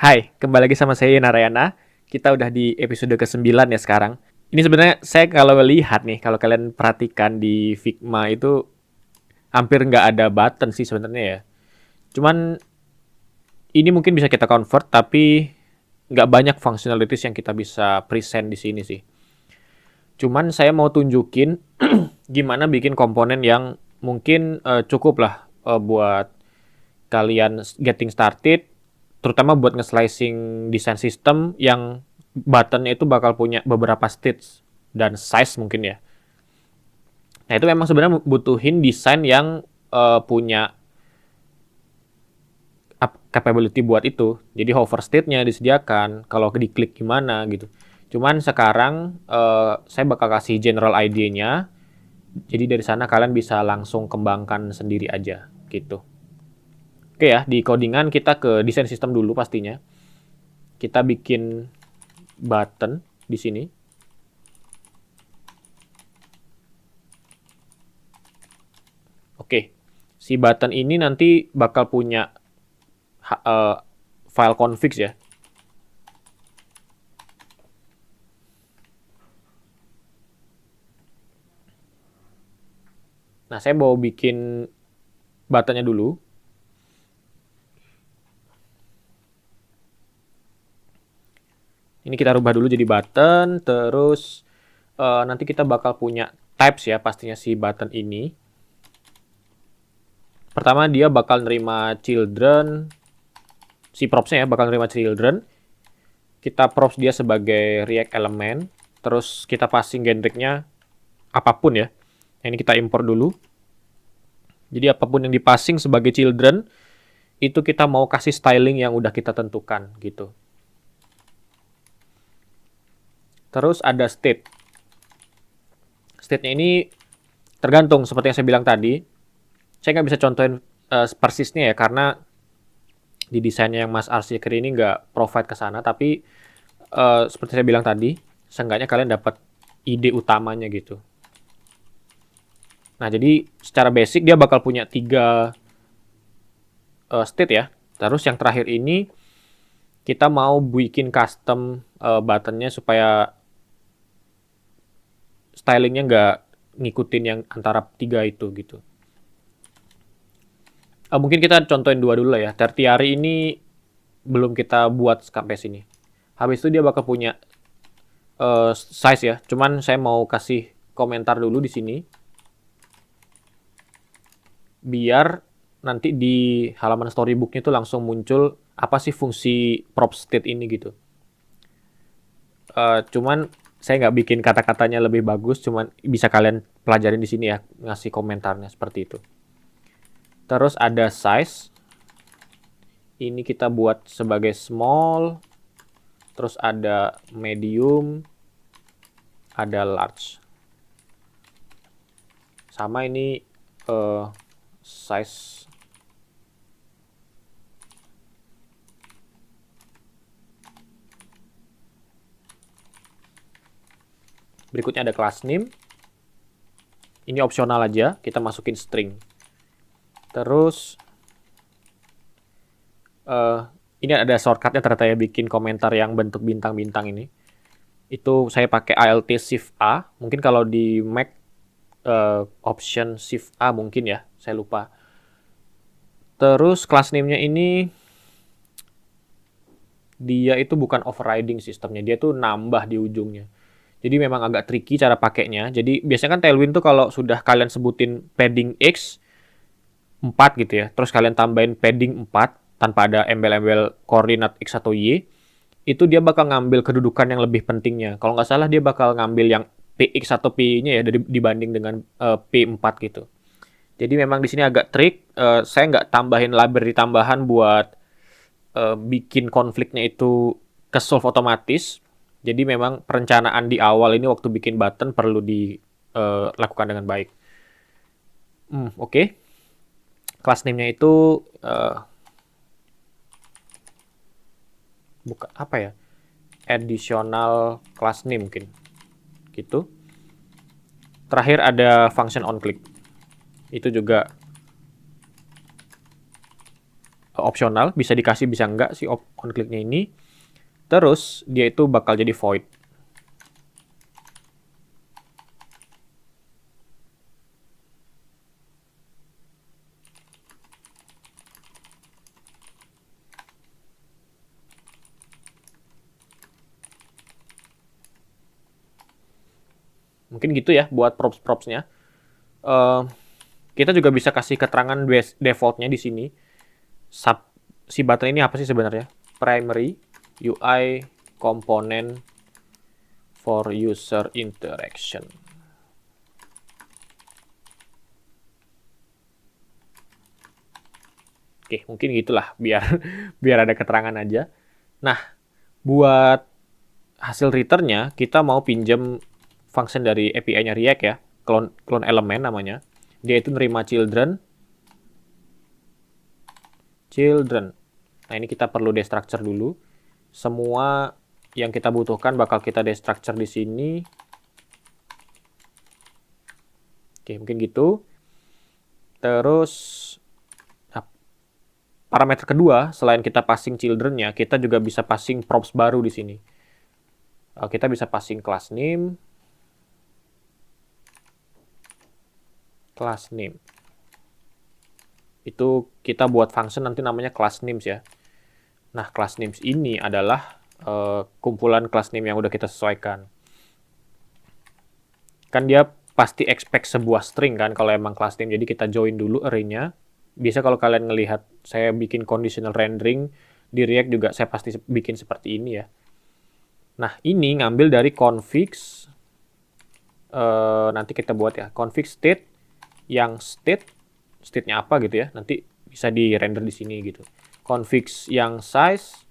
Hai, kembali lagi sama saya Narayana. Kita udah di episode ke-9 ya sekarang. Ini sebenarnya saya kalau lihat nih, kalau kalian perhatikan di Figma itu hampir nggak ada button sih sebenarnya ya. Cuman ini mungkin bisa kita convert, tapi nggak banyak functionalities yang kita bisa present di sini sih. Cuman saya mau tunjukin gimana bikin komponen yang mungkin cukup lah buat kalian getting started, terutama buat nge-slicing desain sistem yang buttonnya itu bakal punya beberapa stage dan size mungkin ya. Nah itu memang sebenarnya butuhin desain yang punya capability buat itu. Jadi hover state-nya disediakan, kalau diklik gimana gitu. Cuman sekarang saya bakal kasih general idea-nya. Jadi dari sana kalian bisa langsung kembangkan sendiri aja gitu. Oke ya, di codingan kita ke desain sistem dulu pastinya. Kita bikin button di sini. Oke, si button ini nanti bakal punya file config ya. Nah, saya mau bikin buttonnya dulu. Ini kita rubah dulu jadi button, terus nanti kita bakal punya types ya pastinya si button ini. Pertama dia bakal nerima children, si propsnya ya bakal nerima children. Kita props dia sebagai React element, terus kita passing generic-nya apapun ya. Ini kita import dulu. Jadi apapun yang dipassing sebagai children, itu kita mau kasih styling yang udah kita tentukan gitu. Terus ada state. State-nya ini tergantung seperti yang saya bilang tadi. Saya nggak bisa contohin persisnya ya karena di desainnya yang Mas Arsiker ini nggak provide ke sana. Tapi seperti saya bilang tadi, seenggaknya kalian dapat ide utamanya gitu. Nah jadi secara basic dia bakal punya 3 state ya. Terus yang terakhir ini kita mau bikin custom buttonnya supaya stylingnya nggak ngikutin yang antara 3 itu gitu. Mungkin kita contohin 2 dulu lah ya. Tertiary ini belum kita buat sampai sini. Habis itu dia bakal punya size ya. Cuman saya mau kasih komentar dulu di sini. Biar nanti di halaman storybooknya itu langsung muncul apa sih fungsi prop state ini gitu. Cuman saya nggak bikin kata-katanya lebih bagus, cuman bisa kalian pelajarin di sini ya, ngasih komentarnya seperti itu. Terus ada size, ini kita buat sebagai small, terus ada medium, ada large. Sama ini size. Berikutnya ada class name. Ini opsional aja, kita masukin string. Terus ini ada shortcutnya ternyata ya bikin komentar yang bentuk bintang-bintang ini. Itu saya pakai Alt Shift A. Mungkin kalau di Mac Option Shift A mungkin ya, saya lupa. Terus class name-nya ini dia itu bukan overriding sistemnya, dia tuh nambah di ujungnya. Jadi memang agak tricky cara pakainya. Jadi biasanya kan Tailwind tuh kalau sudah kalian sebutin padding X 4 gitu ya, terus kalian tambahin padding 4 tanpa ada embel-embel koordinat X atau Y, itu dia bakal ngambil kedudukan yang lebih pentingnya. Kalau nggak salah dia bakal ngambil yang PX atau P-nya ya dibanding dengan P4 gitu. Jadi memang di sini agak trik. Saya nggak tambahin library tambahan buat bikin konfliknya itu ke-solve otomatis. Jadi memang perencanaan di awal ini waktu bikin button perlu dilakukan dengan baik. Oke. Class name-nya itu buka apa ya? Additional class name mungkin. Gitu. Terakhir ada function onClick. Itu juga opsional, bisa dikasih bisa enggak si on click-nya ini. Terus dia itu bakal jadi void. Mungkin gitu ya buat props-propsnya. Uh, kita juga bisa kasih keterangan defaultnya di sini. Si button ini apa sih sebenarnya? Primary UI component for user interaction. Oke, mungkin gitulah biar biar ada keterangan aja. Nah, buat hasil returnnya kita mau pinjam function dari API-nya React ya, clone element namanya. Dia itu nerima children. Nah, ini kita perlu destructure dulu. Semua yang kita butuhkan bakal kita destructure di sini. Oke, mungkin gitu. Terus parameter kedua, selain kita passing children-nya, kita juga bisa passing props baru di sini. Kita bisa passing class name. Itu kita buat function nanti namanya class names ya. Nah, class names ini adalah kumpulan class name yang udah kita sesuaikan. Kan dia pasti expect sebuah string kan kalau emang class name. Jadi kita join dulu array-nya. Biasa kalau kalian ngelihat saya bikin conditional rendering di React juga saya pasti bikin seperti ini ya. Nah, ini ngambil dari configs. Nanti kita buat ya. Config state yang state-nya apa gitu ya. Nanti bisa di render di sini gitu. Config yang size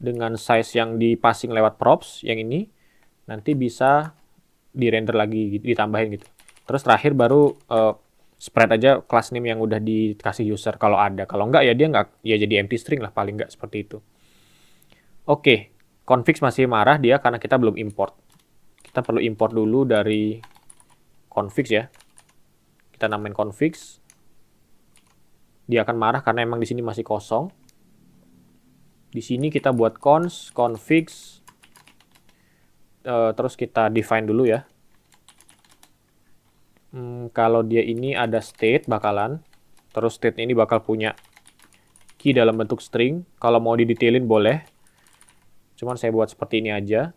dengan size yang dipassing lewat props yang ini nanti bisa di render lagi gitu, ditambahin gitu. Terus terakhir baru spread aja class name yang udah dikasih user kalau ada. Kalau enggak ya dia enggak ya jadi empty string lah paling enggak seperti itu. Oke, config masih marah dia karena kita belum import. Kita perlu import dulu dari config ya. Kita namain config. Dia akan marah karena emang di sini masih kosong. Di sini kita buat config. Terus kita define dulu ya. Kalau dia ini ada state bakalan, terus state ini bakal punya key dalam bentuk string. Kalau mau didetailin boleh. Cuman saya buat seperti ini aja.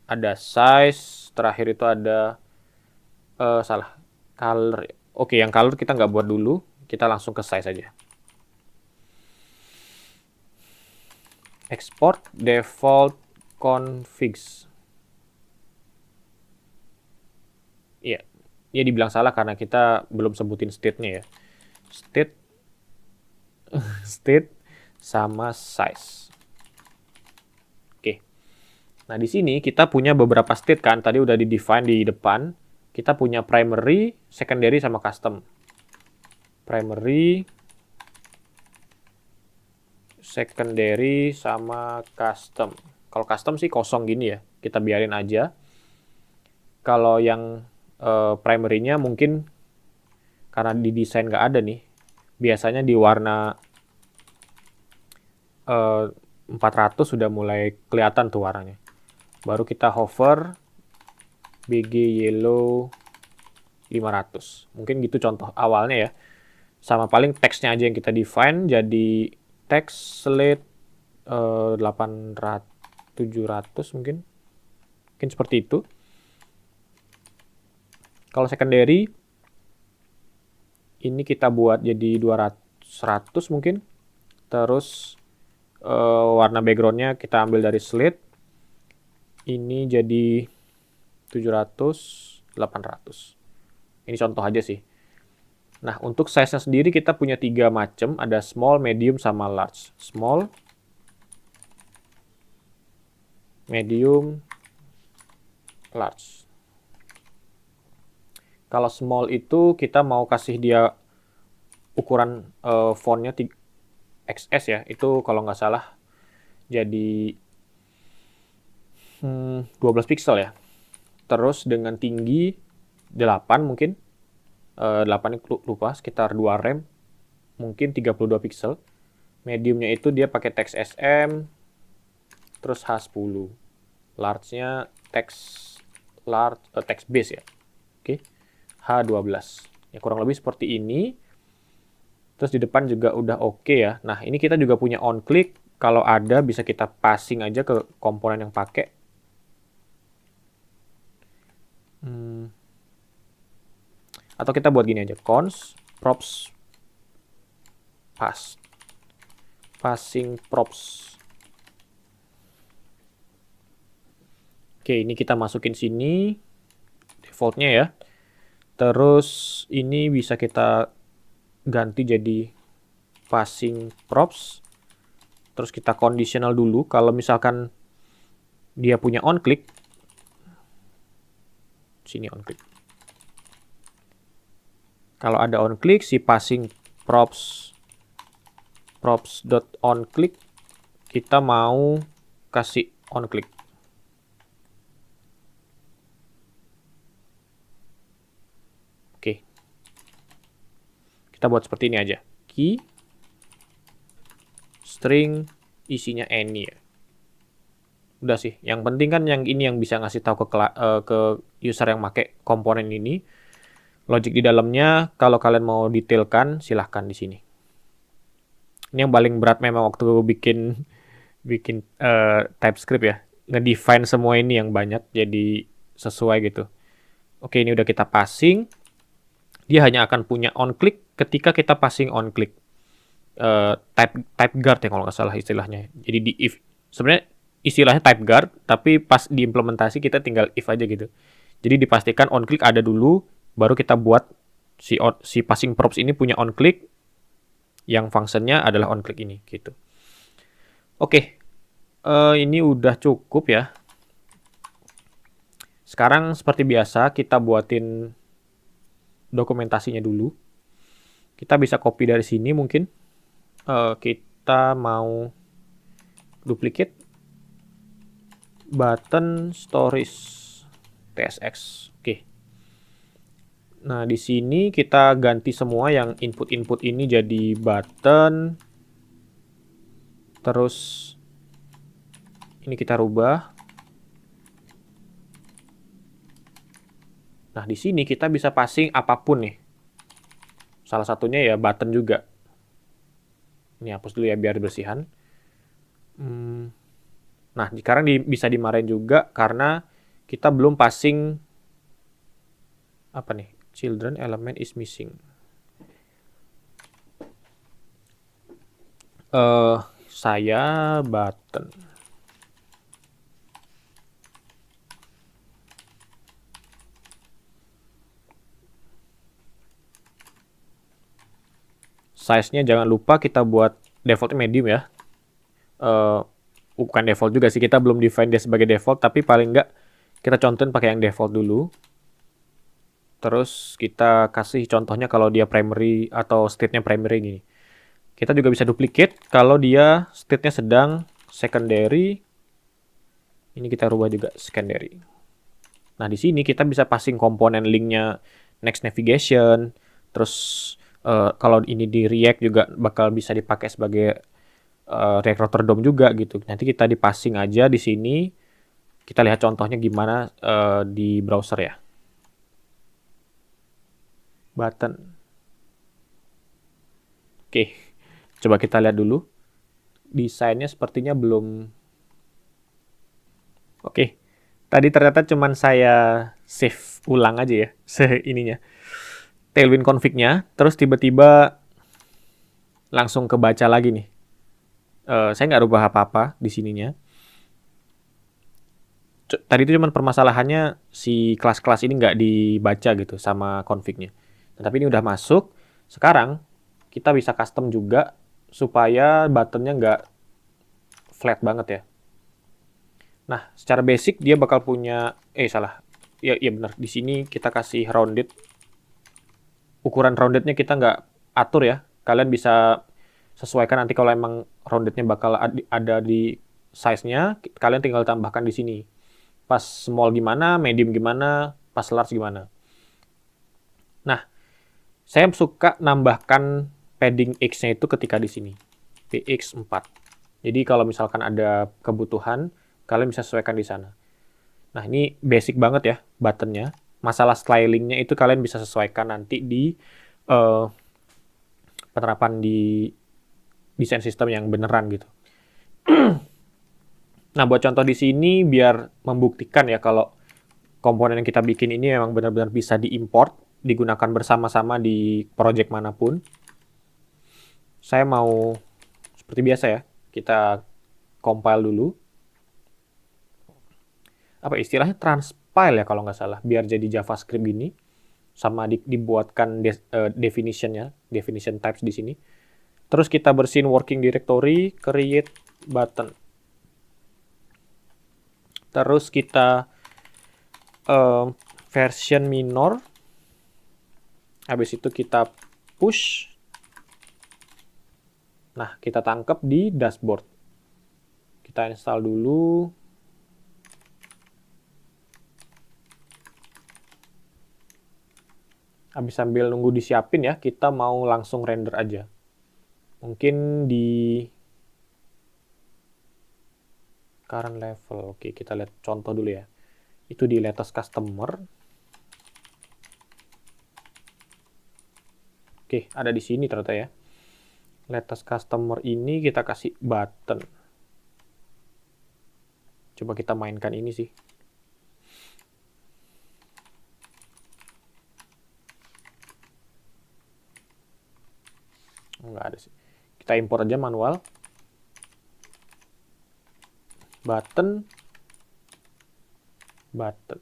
Ada size, terakhir itu ada salah, color. Oke, yang color kita nggak buat dulu, kita langsung ke size aja. Export default configs. Iya, dia dibilang salah karena kita belum sebutin state-nya ya. State sama size. Oke. Nah, di sini kita punya beberapa state kan, tadi udah di-define di depan. Kita punya primary, secondary sama custom. Primary, secondary sama custom. Kalau custom sih kosong gini ya, kita biarin aja. Kalau yang primary-nya mungkin karena di desain nggak ada nih, biasanya di warna 400 sudah mulai kelihatan tuh warnanya. Baru kita hover BG yellow 500. Mungkin gitu contoh awalnya ya. Sama paling teksnya aja yang kita define jadi teks slate 800 700 mungkin. Mungkin seperti itu. Kalau secondary ini kita buat jadi 200 100 mungkin. Terus warna backgroundnya kita ambil dari slate. Ini jadi 700 800. Ini contoh aja sih. Nah, untuk size-nya sendiri kita punya 3 macam, ada small, medium sama large. Small, medium, large. Kalau small itu kita mau kasih dia ukuran fontnya XS ya, itu kalau nggak salah jadi 12 pixel ya. Terus dengan tinggi 8 mungkin. 8 lupa, sekitar 2 rem, mungkin 32 pixel. Mediumnya itu dia pakai text SM, terus H10. Large-nya text base ya. Oke. H12. Ya kurang lebih seperti ini. Terus di depan juga udah oke ya. Nah, ini kita juga punya on click. Kalau ada bisa kita passing aja ke komponen yang pakai. Atau kita buat gini aja, cons props passing props. Oke, ini kita masukin sini defaultnya ya. Terus ini bisa kita ganti jadi passing props. Terus kita conditional dulu. Kalau misalkan dia punya on click, sini on click. Kalau ada on click, si passing props dot on click kita mau kasih on click. Oke. Kita buat seperti ini aja. Key string isinya any ya. Udah sih. Yang penting kan yang ini yang bisa ngasih tahu ke user yang pakai komponen ini. Logic di dalamnya, kalau kalian mau detailkan, silahkan di sini. Ini yang paling berat memang waktu bikin TypeScript ya. Ngedefine semua ini yang banyak, jadi sesuai gitu. Oke, ini udah kita passing. Dia hanya akan punya onClick ketika kita passing onClick. Type guard ya kalau nggak salah istilahnya. Jadi di if. Sebenarnya istilahnya type guard, tapi pas diimplementasi kita tinggal if aja gitu. Jadi dipastikan onClick ada dulu, baru kita buat si passing props ini punya onClick yang fungsinya adalah onClick ini gitu. Oke, ini udah cukup ya. Sekarang seperti biasa kita buatin dokumentasinya dulu. Kita bisa copy dari sini mungkin. Kita mau duplicate button stories tsx. Oke. Nah, di sini kita ganti semua yang input-input ini jadi button. Terus ini kita rubah. Nah, di sini kita bisa passing apapun nih. Salah satunya ya button juga. Ini hapus dulu ya biar bersihan. Nah, sekarang bisa dimarahin juga karena kita belum passing apa nih? Children element is missing. Saya button. Size-nya jangan lupa kita buat default medium ya. Bukan default juga sih, kita belum define dia sebagai default, tapi paling enggak kita contohin pakai yang default dulu. Terus kita kasih contohnya kalau dia primary atau state-nya primary gini. Kita juga bisa duplicate kalau dia state-nya sedang, secondary. Ini kita rubah juga secondary. Nah, di sini kita bisa passing komponen link-nya next navigation. Terus kalau ini di React juga bakal bisa dipakai sebagai React Router DOM juga gitu. Nanti kita di passing aja di sini. Kita lihat contohnya gimana di browser ya. Button. Oke, coba kita lihat dulu. Desainnya sepertinya belum. Oke, tadi ternyata cuman saya save ulang aja ya, ininya. Tailwind config-nya, terus tiba-tiba langsung kebaca lagi nih. Saya nggak rubah apa-apa di sininya. Tadi itu cuman permasalahannya si kelas-kelas ini nggak dibaca gitu sama config-nya. Nah, tapi ini udah masuk. Sekarang kita bisa custom juga supaya buttonnya nggak flat banget ya. Nah, secara basic dia bakal punya salah. Iya benar. Di sini kita kasih rounded. Ukuran roundednya kita nggak atur ya. Kalian bisa sesuaikan nanti kalau emang roundednya bakal ada di size-nya, kalian tinggal tambahkan di sini. Pas small gimana, medium gimana, pas large gimana. Nah, Saya suka nambahkan padding X-nya itu ketika di sini, PX4. Jadi kalau misalkan ada kebutuhan, kalian bisa sesuaikan di sana. Nah, ini basic banget ya buttonnya. Masalah stylingnya itu kalian bisa sesuaikan nanti di uh, penerapan di desain sistem yang beneran gitu. Nah, buat contoh di sini biar membuktikan ya kalau komponen yang kita bikin ini memang benar-benar bisa diimport, digunakan bersama-sama di project manapun. Saya mau seperti biasa ya, kita compile dulu. Apa istilahnya transpile ya kalau nggak salah, biar jadi JavaScript ini. Sama dibuatkan definition-nya, definition types di sini. Terus kita bersihin working directory, create button. Terus kita version minor. Habis itu kita push. Nah, kita tangkap di dashboard. Kita install dulu. Habis sambil nunggu disiapin ya, kita mau langsung render aja. Mungkin di current level. Oke, kita lihat contoh dulu ya. Itu di latest customer. Oke, ada di sini ternyata ya. Latest customer ini kita kasih button. Coba kita mainkan ini sih. Nggak ada sih. Kita import aja manual. Button. Button.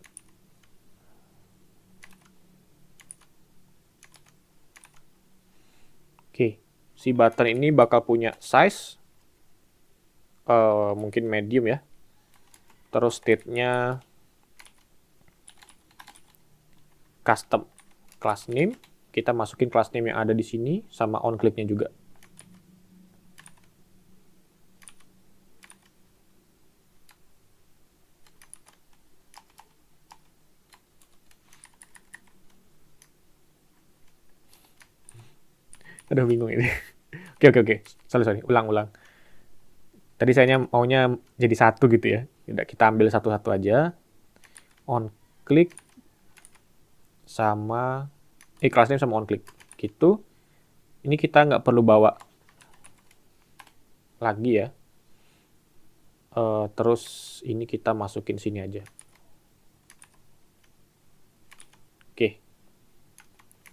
Oke, si button ini bakal punya size mungkin medium ya. Terus state-nya custom class name. Kita masukin class name yang ada di sini sama on click-nya juga. Aduh, bingung ini. Oke. Sorry. Ulang. Tadi saya maunya jadi satu gitu ya. Udah, kita ambil satu-satu aja. On click sama class name sama on click. Gitu. Ini kita nggak perlu bawa lagi ya. Terus ini kita masukin sini aja. Oke.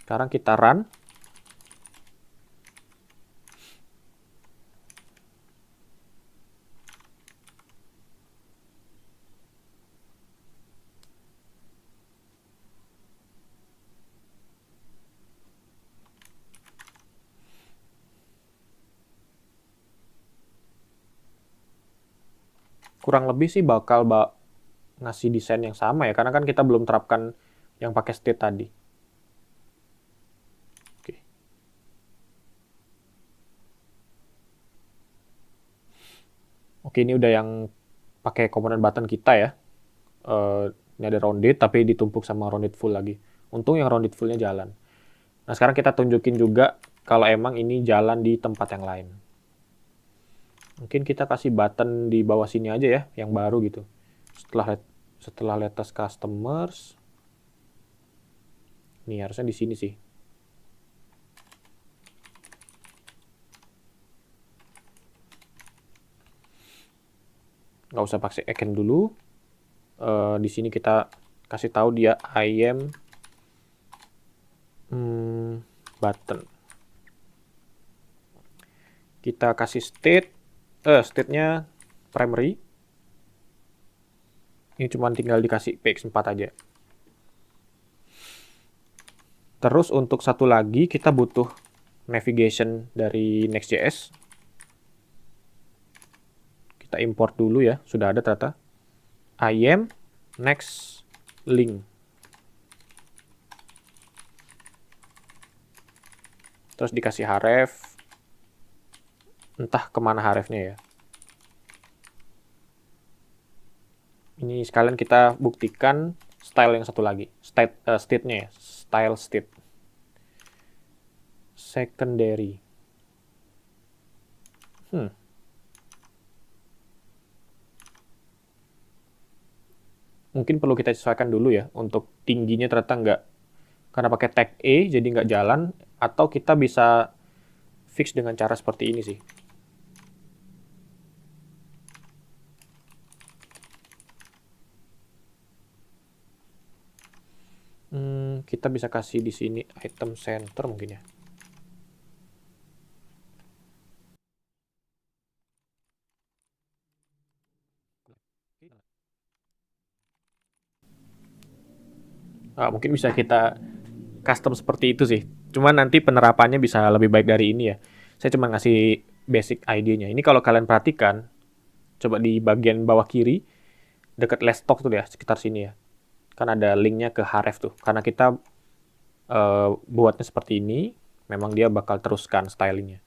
Sekarang kita run. Kurang lebih sih bakal ngasih desain yang sama ya, karena kan kita belum terapkan yang pakai state tadi. Oke. Oke, ini udah yang pakai komponen button kita ya. Ini ada rounded tapi ditumpuk sama rounded full lagi. Untung yang rounded fullnya jalan. Nah, sekarang kita tunjukin juga kalau emang ini jalan di tempat yang lain. Mungkin kita kasih button di bawah sini aja ya, yang baru gitu. Setelah latest customers. Nih, harusnya di sini sih. Nggak usah pakai icon dulu. Di sini kita kasih tahu dia I am button. Kita kasih state-nya primary. Ini cuma tinggal dikasih px4 aja. Terus untuk satu lagi kita butuh navigation dari Next.js. Kita import dulu ya, sudah ada ternyata. I am next link. Terus dikasih href. Entah kemana hrefnya ya. Ini sekalian kita buktikan style yang satu lagi. State-nya ya. Style state. secondary. Mungkin perlu kita sesuaikan dulu ya, untuk tingginya ternyata nggak, karena pakai tag E jadi nggak jalan, atau kita bisa fix dengan cara seperti ini sih. Kita bisa kasih di sini item center mungkin ya. Mungkin bisa kita custom seperti itu sih. Cuman nanti penerapannya bisa lebih baik dari ini ya. Saya cuma ngasih basic idenya. Ini kalau kalian perhatikan, coba di bagian bawah kiri, dekat last stock tuh ya, sekitar sini ya. Kan ada linknya ke Href tuh. Karena kita buatnya seperti ini, memang dia bakal teruskan stylingnya.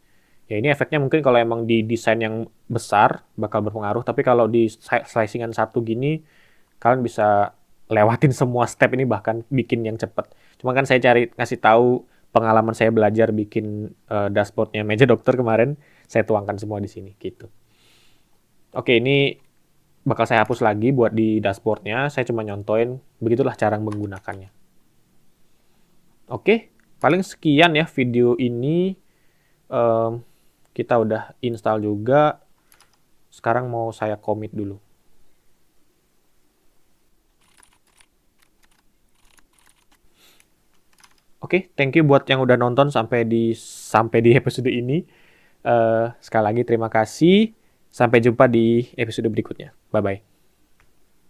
Ya ini efeknya mungkin kalau emang di desain yang besar bakal berpengaruh, tapi kalau di slicingan satu gini, kalian bisa lewatin semua step ini, bahkan bikin yang cepat. Cuma kan saya cari ngasih tahu pengalaman saya belajar bikin dashboardnya meja dokter kemarin, saya tuangkan semua di sini gitu. Oke, ini bakal saya hapus lagi buat di dashboardnya. Saya cuma nyontoin, begitulah cara menggunakannya. Oke, paling sekian ya video ini. Kita udah install juga. Sekarang mau saya commit dulu. Oke, thank you buat yang udah nonton sampai di episode ini. Sekali lagi terima kasih. Sampai jumpa di episode berikutnya. Bye bye.